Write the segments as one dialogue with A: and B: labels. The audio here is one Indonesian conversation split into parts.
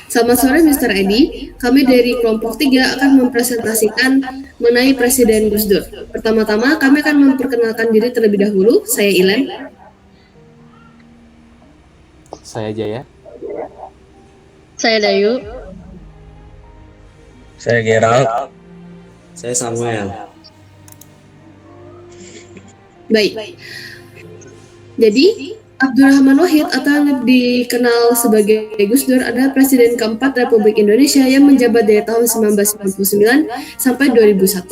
A: Selamat sore Mr. Edi, kami dari kelompok 3 akan mempresentasikan mengenai Presiden Gus Dur. Pertama-tama kami akan memperkenalkan diri terlebih dahulu, saya Ilen.
B: Saya Jaya.
C: Saya Dayu.
D: Saya Gerald. Saya Samuel.
A: Baik, jadi Abdurrahman Wahid atau yang dikenal sebagai Gus Dur adalah Presiden keempat Republik Indonesia yang menjabat dari tahun 1999 sampai 2001.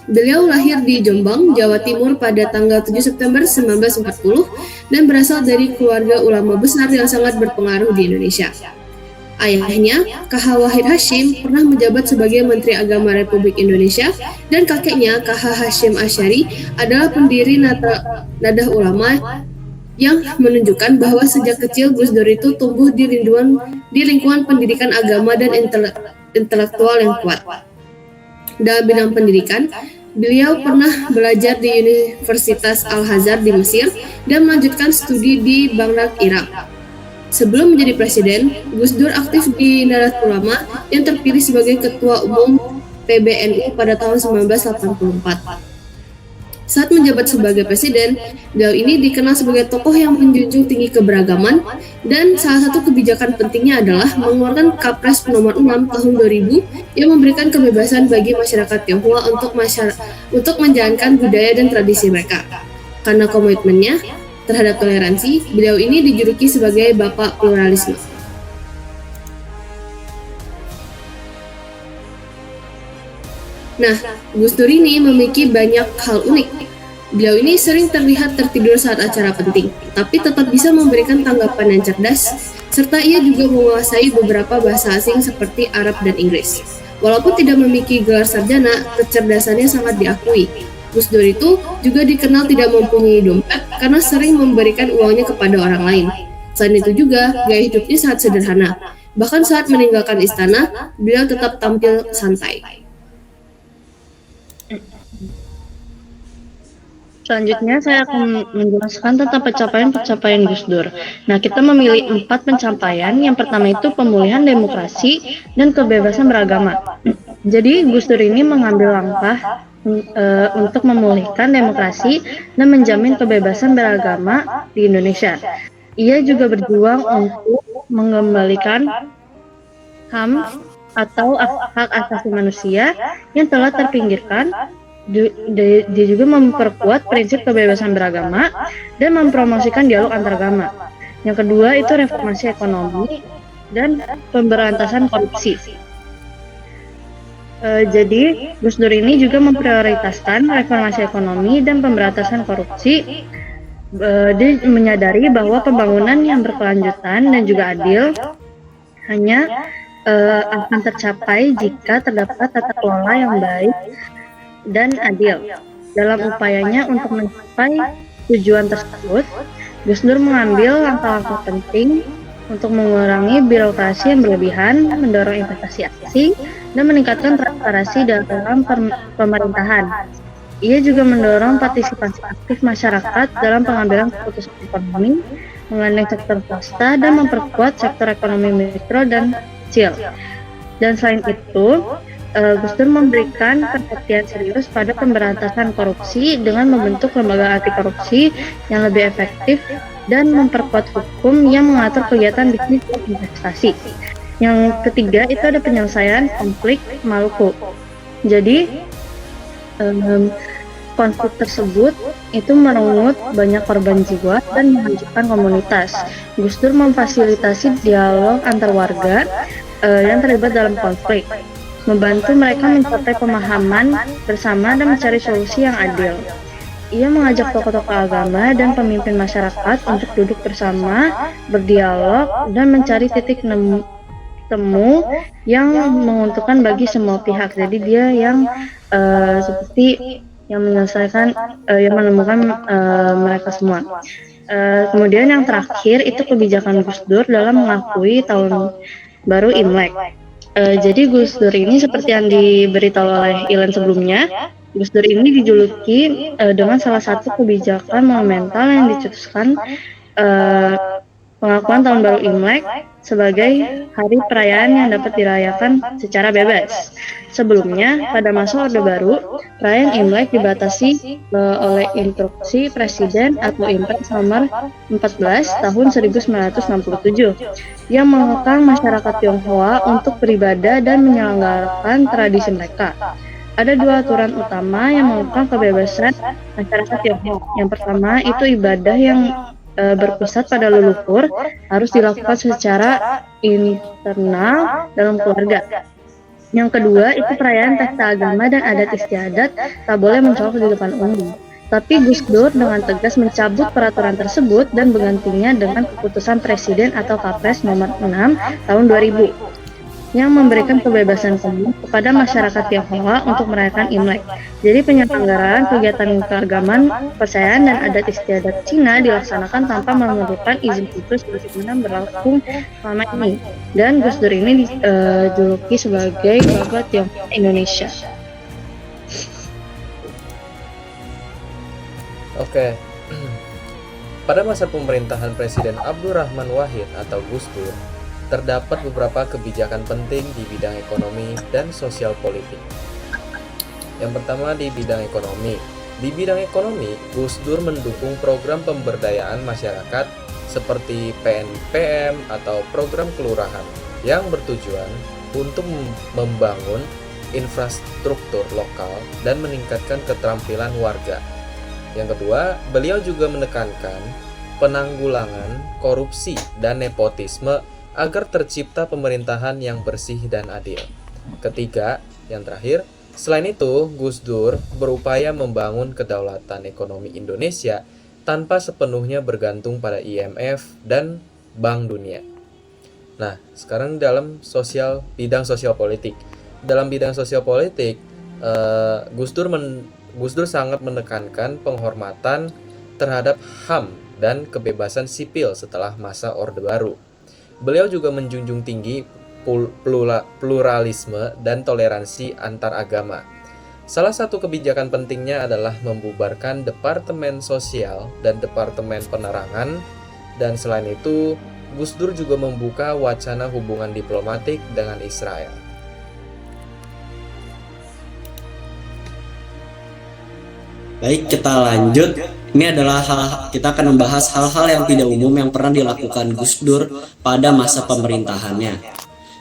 A: Beliau lahir di Jombang, Jawa Timur pada tanggal 7 September 1940 dan berasal dari keluarga ulama besar yang sangat berpengaruh di Indonesia. Ayahnya, KH Wahid Hashim, pernah menjabat sebagai Menteri Agama Republik Indonesia dan kakeknya, KH Hashim Asyari, adalah pendiri Nahdlatul Ulama yang menunjukkan bahwa sejak kecil Gus Dur itu tumbuh di lingkungan pendidikan agama dan intelektual yang kuat. Dalam bidang pendidikan, beliau pernah belajar di Universitas Al-Azhar di Mesir dan melanjutkan studi di Baghdad, Irak. Sebelum menjadi presiden, Gus Dur aktif di Nahdlatul Ulama yang terpilih sebagai Ketua Umum PBNU pada tahun 1984. Saat menjabat sebagai presiden, beliau ini dikenal sebagai tokoh yang menjunjung tinggi keberagaman dan salah satu kebijakan pentingnya adalah mengeluarkan Kapres nomor 6 tahun 2000 yang memberikan kebebasan bagi masyarakat Tionghoa untuk menjalankan budaya dan tradisi mereka. Karena komitmennya terhadap toleransi, beliau ini dijuluki sebagai Bapak Pluralisme. Nah, Gus Dur ini memiliki banyak hal unik. Beliau ini sering terlihat tertidur saat acara penting, tapi tetap bisa memberikan tanggapan yang cerdas, serta ia juga menguasai beberapa bahasa asing seperti Arab dan Inggris. Walaupun tidak memiliki gelar sarjana, kecerdasannya sangat diakui. Gus Dur itu juga dikenal tidak mempunyai dompet karena sering memberikan uangnya kepada orang lain. Selain itu juga, gaya hidupnya sangat sederhana. Bahkan saat meninggalkan istana, beliau tetap tampil santai.
C: Selanjutnya saya akan menjelaskan tentang pencapaian Gus Dur. Nah, kita memilih 4 pencapaian. Yang pertama itu pemulihan demokrasi dan kebebasan beragama. Jadi Gus Dur ini mengambil langkah untuk memulihkan demokrasi dan menjamin kebebasan beragama di Indonesia. Ia juga berjuang untuk mengembalikan HAM atau hak asasi manusia yang telah terpinggirkan. Dia juga memperkuat prinsip kebebasan beragama dan mempromosikan dialog antaragama. Yang kedua itu reformasi ekonomi dan pemberantasan korupsi. Jadi Gus Dur ini juga memprioritaskan reformasi ekonomi dan pemberantasan korupsi. Dia menyadari bahwa pembangunan yang berkelanjutan dan juga adil hanya akan tercapai jika terdapat tata kelola yang baik dan adil. Dalam upayanya untuk mencapai tujuan tersebut, Gus Dur mengambil langkah-langkah penting untuk mengurangi birokrasi yang berlebihan, mendorong investasi asing, dan meningkatkan transparansi dalam pemerintahan. Ia juga mendorong partisipasi aktif masyarakat dalam pengambilan keputusan ekonomi, menggandeng sektor swasta, dan memperkuat sektor ekonomi mikro dan kecil. Dan selain itu, Gus Dur memberikan perhatian serius pada pemberantasan korupsi dengan membentuk lembaga anti korupsi yang lebih efektif dan memperkuat hukum yang mengatur kegiatan bisnis dan investasi. Yang ketiga itu ada penyelesaian konflik Maluku. Jadi konflik tersebut itu merenggut banyak korban jiwa dan menghancurkan komunitas. Gus Dur memfasilitasi dialog antar warga yang terlibat dalam konflik, membantu mereka mencapai pemahaman bersama dan mencari solusi yang adil. Ia mengajak tokoh-tokoh agama dan pemimpin masyarakat untuk duduk bersama, berdialog, dan mencari titik temu yang menguntungkan bagi semua pihak. Jadi dia yang seperti yang menyelesaikan, yang menemukan mereka semua. Kemudian yang terakhir itu kebijakan Gus Dur dalam mengakui tahun baru Imlek. Jadi Gus Dur ini seperti yang diberitahu oleh Ilen sebelumnya, Gus Dur ini dijuluki dengan salah satu kebijakan monumental yang dicetuskan pengakuan Tahun Baru Imlek sebagai hari perayaan yang dapat dirayakan secara bebas. Sebelumnya, pada masa Orde Baru, perayaan Imlek dibatasi oleh Instruksi Presiden atau Impres nomor 14 tahun 1967 yang mengekang masyarakat Tionghoa untuk beribadah dan menyelenggarakan tradisi mereka. Ada dua aturan utama yang mengekang kebebasan masyarakat Tionghoa. Yang pertama itu ibadah yang berpusat pada leluhur harus dilakukan secara internal dalam keluarga. Yang kedua itu perayaan pesta agama dan adat istiadat tak boleh mencolok di depan umum. Tapi Gus Dur dengan tegas mencabut peraturan tersebut dan menggantinya dengan keputusan Presiden atau Kapres nomor 6 tahun 2000 yang memberikan kebebasan penuh kepada masyarakat Tionghoa untuk merayakan Imlek. Jadi penyelenggaraan kegiatan keagamaan, kepercayaan dan adat istiadat Cina dilaksanakan tanpa memerlukan izin khusus sebagaimana berlaku selama ini. Dan Gus Dur ini dijuluki sebagai Bapak Tionghoa Indonesia.
B: Oke. Pada masa pemerintahan Presiden Abdurrahman Wahid atau Gus Dur, terdapat beberapa kebijakan penting di bidang ekonomi dan sosial politik. Yang pertama di bidang ekonomi. Di bidang ekonomi, Gus Dur mendukung program pemberdayaan masyarakat seperti PNPM atau program kelurahan yang bertujuan untuk membangun infrastruktur lokal dan meningkatkan keterampilan warga. Yang kedua, beliau juga menekankan penanggulangan korupsi dan nepotisme agar tercipta pemerintahan yang bersih dan adil. Ketiga, yang terakhir, selain itu, Gus Dur berupaya membangun kedaulatan ekonomi Indonesia tanpa sepenuhnya bergantung pada IMF dan Bank Dunia. Nah, sekarang dalam bidang sosial politik. Dalam bidang sosial politik, Gus Dur sangat menekankan penghormatan terhadap HAM dan kebebasan sipil setelah masa Orde Baru. Beliau juga menjunjung tinggi pluralisme dan toleransi antar agama. Salah satu kebijakan pentingnya adalah membubarkan Departemen Sosial dan Departemen Penerangan, dan selain itu, Gus Dur juga membuka wacana hubungan diplomatik dengan Israel.
D: Baik, kita lanjut. Ini adalah kita akan membahas hal-hal yang tidak umum yang pernah dilakukan Gus Dur pada masa pemerintahannya.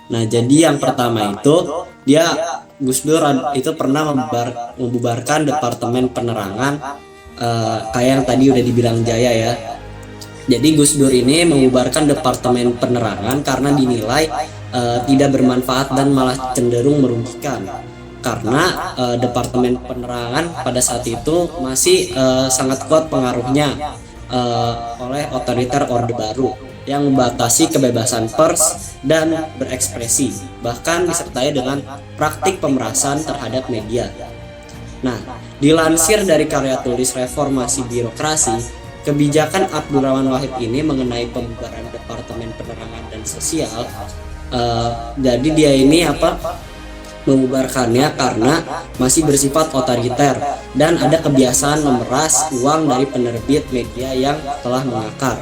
D: Nah, jadi yang pertama itu Gus Dur itu pernah membubarkan Departemen Penerangan, kayak yang tadi udah dibilang Jaya ya. Jadi Gus Dur ini membubarkan Departemen Penerangan karena dinilai tidak bermanfaat dan malah cenderung merugikan. Karena Departemen Penerangan pada saat itu masih sangat kuat pengaruhnya oleh otoriter Orde Baru yang membatasi kebebasan pers dan berekspresi, bahkan disertai dengan praktik pemerasan terhadap media. Nah, dilansir dari karya tulis Reformasi Birokrasi, kebijakan Abdurrahman Wahid ini mengenai pembubaran Departemen Penerangan dan Sosial, jadi dia ini membubarkannya karena masih bersifat otoriter dan ada kebiasaan memeras uang dari penerbit media yang telah mengakar.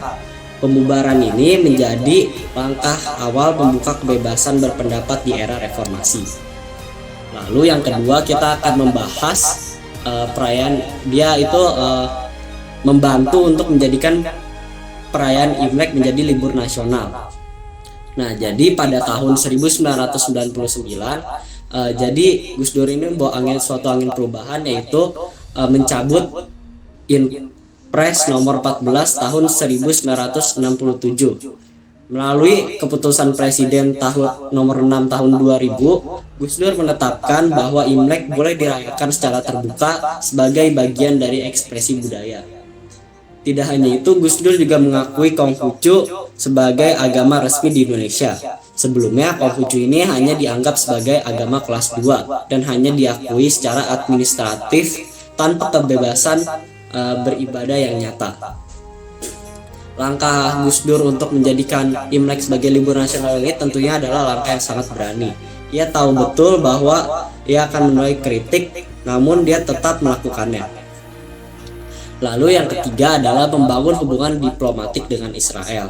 D: Pembubaran ini menjadi langkah awal membuka kebebasan berpendapat di era reformasi. Lalu yang kedua, kita akan membahas perayaan dia itu membantu untuk menjadikan perayaan Imlek menjadi libur nasional. Nah, jadi pada tahun 1999 jadi Gus Dur ini membawa suatu angin perubahan, yaitu mencabut Impres nomor 14 tahun 1967. Melalui keputusan Presiden nomor 6 tahun 2000, Gus Dur menetapkan bahwa Imlek boleh dirayakan secara terbuka sebagai bagian dari ekspresi budaya. Tidak hanya itu, Gus Dur juga mengakui Konghucu sebagai agama resmi di Indonesia. Sebelumnya, Konghucu ini hanya dianggap sebagai agama kelas 2 dan hanya diakui secara administratif tanpa kebebasan beribadah yang nyata. Langkah Gus Dur untuk menjadikan Imlek sebagai libur nasional ini tentunya adalah langkah yang sangat berani. Ia tahu betul bahwa ia akan menuai kritik, namun dia tetap melakukannya. Lalu yang ketiga adalah membangun hubungan diplomatik dengan Israel.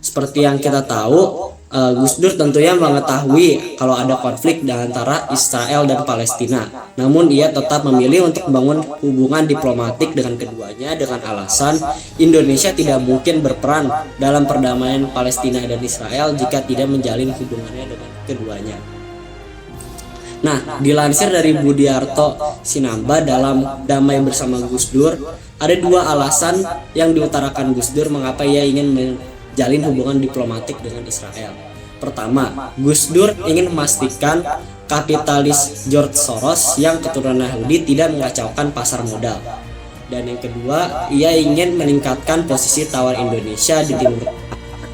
D: Seperti yang kita tahu, Gus Dur tentunya mengetahui kalau ada konflik di antara Israel dan Palestina. Namun ia tetap memilih untuk membangun hubungan diplomatik dengan keduanya dengan alasan Indonesia tidak mungkin berperan dalam perdamaian Palestina dan Israel jika tidak menjalin hubungannya dengan keduanya. Nah, dilansir dari Budiarto Sinamba dalam Damai Bersama Gus Dur, ada dua alasan yang diutarakan Gus Dur mengapa ia ingin menjalin hubungan diplomatik dengan Israel. Pertama, Gus Dur ingin memastikan kapitalis George Soros yang keturunan Yahudi tidak mengacaukan pasar modal. Dan yang kedua, ia ingin meningkatkan posisi tawar Indonesia di Timur Tengah.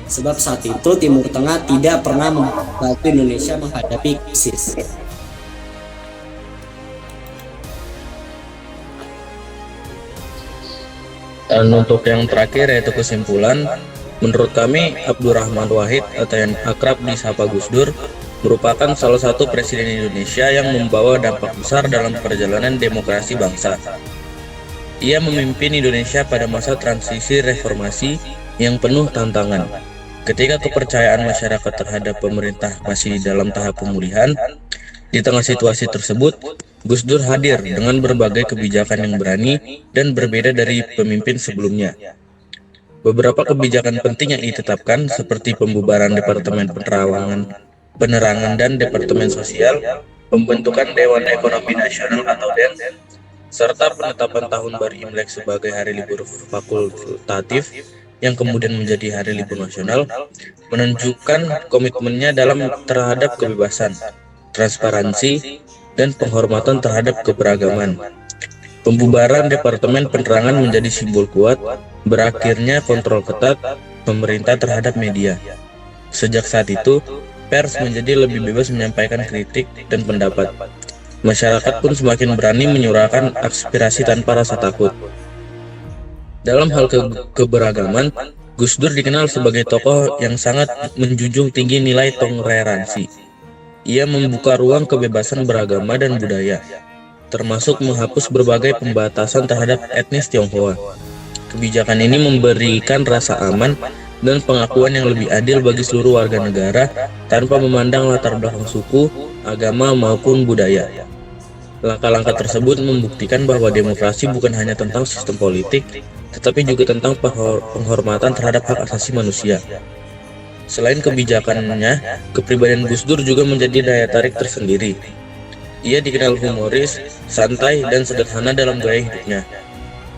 D: Sebab saat itu Timur Tengah tidak pernah membantu Indonesia menghadapi krisis.
E: Dan untuk yang terakhir yaitu kesimpulan, menurut kami Abdurrahman Wahid atau yang akrab disapa Gus Dur merupakan salah satu presiden Indonesia yang membawa dampak besar dalam perjalanan demokrasi bangsa. Ia memimpin Indonesia pada masa transisi reformasi yang penuh tantangan. Ketika kepercayaan masyarakat terhadap pemerintah masih dalam tahap pemulihan, di tengah situasi tersebut, Gus Dur hadir dengan berbagai kebijakan yang berani dan berbeda dari pemimpin sebelumnya. Beberapa kebijakan penting yang ditetapkan seperti pembubaran Departemen Penerangan dan Departemen Sosial, pembentukan Dewan Ekonomi Nasional atau DEN, serta penetapan Tahun Baru Imlek sebagai hari libur fakultatif yang kemudian menjadi hari libur nasional, menunjukkan komitmennya dalam terhadap kebebasan, transparansi, dan penghormatan terhadap keberagaman. Pembubaran Departemen Penerangan menjadi simbol kuat berakhirnya kontrol ketat pemerintah terhadap media. Sejak saat itu, pers menjadi lebih bebas menyampaikan kritik dan pendapat. Masyarakat pun semakin berani menyuarakan aspirasi tanpa rasa takut. Dalam hal keberagaman, Gus Dur dikenal sebagai tokoh yang sangat menjunjung tinggi nilai toleransi. Ia membuka ruang kebebasan beragama dan budaya, termasuk menghapus berbagai pembatasan terhadap etnis Tionghoa. Kebijakan ini memberikan rasa aman dan pengakuan yang lebih adil bagi seluruh warga negara tanpa memandang latar belakang suku, agama, maupun budaya. Langkah-langkah tersebut membuktikan bahwa demokrasi bukan hanya tentang sistem politik, tetapi juga tentang penghormatan terhadap hak asasi manusia. Selain kebijakannya, kepribadian Gus Dur juga menjadi daya tarik tersendiri. Ia dikenal humoris, santai, dan sederhana dalam gaya hidupnya.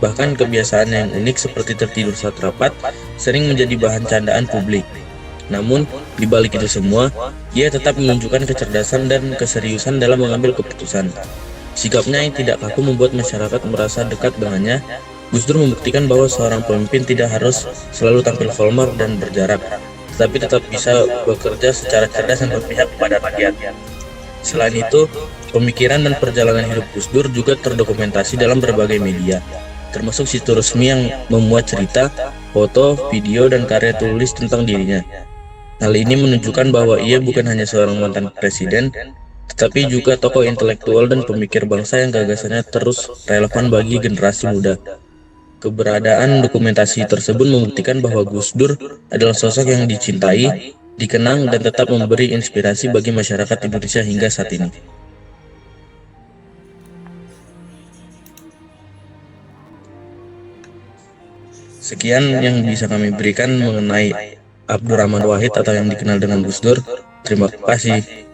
E: Bahkan kebiasaan yang unik seperti tertidur saat rapat sering menjadi bahan candaan publik. Namun, di balik itu semua, ia tetap menunjukkan kecerdasan dan keseriusan dalam mengambil keputusan. Sikapnya yang tidak kaku membuat masyarakat merasa dekat dengannya. Gus Dur membuktikan bahwa seorang pemimpin tidak harus selalu tampil formal dan berjarak, tetapi tetap bisa bekerja secara cerdas dan berpihak kepada rakyat. Selain itu, pemikiran dan perjalanan hidup Gus Dur juga terdokumentasi dalam berbagai media, termasuk situs resmi yang memuat cerita, foto, video, dan karya tulis tentang dirinya. Hal ini menunjukkan bahwa ia bukan hanya seorang mantan presiden, tetapi juga tokoh intelektual dan pemikir bangsa yang gagasannya terus relevan bagi generasi muda. Keberadaan dokumentasi tersebut membuktikan bahwa Gus Dur adalah sosok yang dicintai, dikenang, dan tetap memberi inspirasi bagi masyarakat Indonesia hingga saat ini. Sekian yang bisa kami berikan mengenai Abdurrahman Wahid atau yang dikenal dengan Gus Dur. Terima kasih.